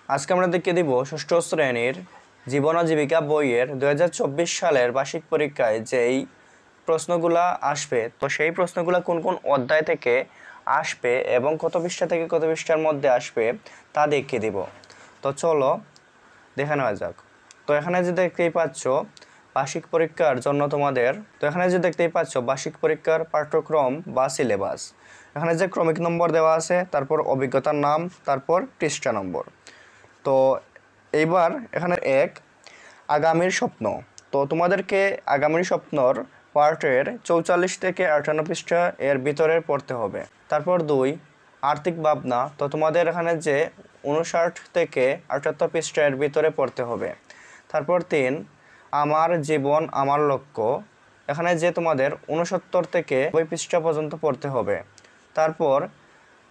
আজকে আমরা দেখে দিব ষষ্ঠ শ্রেণীর জীবন ও জীবিকা বইয়ের 2024 সালের বার্ষিক পরীক্ষায় যেই প্রশ্নগুলা আসবে, তো সেই প্রশ্নগুলা কোন কোন অধ্যায় থেকে আসবে এবং কত পৃষ্ঠা থেকে কত পৃষ্ঠার মধ্যে আসবে তা দেখিয়ে দিব। তো চলো দেখে নেওয়া যাক। তো এখানে যে দেখতেই পাচ্ছ বার্ষিক পরীক্ষার জন্য বার্ষিক পরীক্ষার পাঠ্যক্রম বা সিলেবাস। এখানে যে ক্রমিক নম্বর দেওয়া আছে, তারপর অভিজ্ঞতার নাম, তারপর পৃষ্ঠা নম্বর। তো এইবার এখানে আগামীর স্বপ্ন। তো তোমাদেরকে আগামীর স্বপ্নর পার্টের 44 থেকে 58 পৃষ্ঠা এর ভিতরে পড়তে হবে। তারপর 2 আর্থিক ভাবনা। তো তোমাদের এখানে যে 59 থেকে 78 পৃষ্ঠা এর ভিতরে পড়তে হবে। তারপর 3 আমার জীবন আমার লক্ষ্য। এখানে যে তোমাদের 69 থেকে 90 পৃষ্ঠা পর্যন্ত পড়তে হবে। তারপর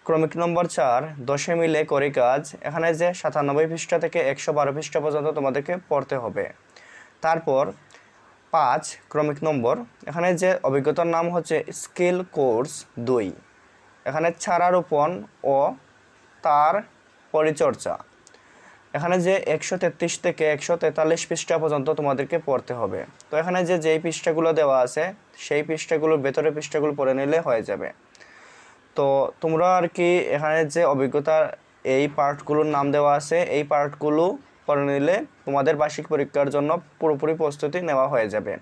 ক্রমিক নম্বর 4 10 মিলে করি কাজ। এখানে যে 97 পৃষ্ঠা থেকে 112 পৃষ্ঠা পর্যন্ত তোমাদেরকে পড়তে হবে। তারপর 5 ক্রমিক নম্বর, এখানে যে অভিজ্ঞতার নাম হচ্ছে স্কিল কোর্স 2। এখানে চারারোপণ ও তার পরিচর্যা। এখানে যে 133 থেকে 143 পৃষ্ঠা পর্যন্ত তোমাদেরকে পড়তে হবে। তো এখানে যেই পৃষ্ঠাগুলো দেওয়া আছে সেই পৃষ্ঠাগুলোর ভেতরে পৃষ্ঠাগুলো পড়ে নিলে হয়ে যাবে। তো তোমরা আর কি এখানে যে অভিজ্ঞতার এই পার্টগুলোর নাম দেওয়া আছে, এই পার্টগুলো পড়ে নিলে তোমাদের বার্ষিক পরীক্ষার জন্য পুরোপুরি প্রস্তুতি নেওয়া হয়ে যাবে।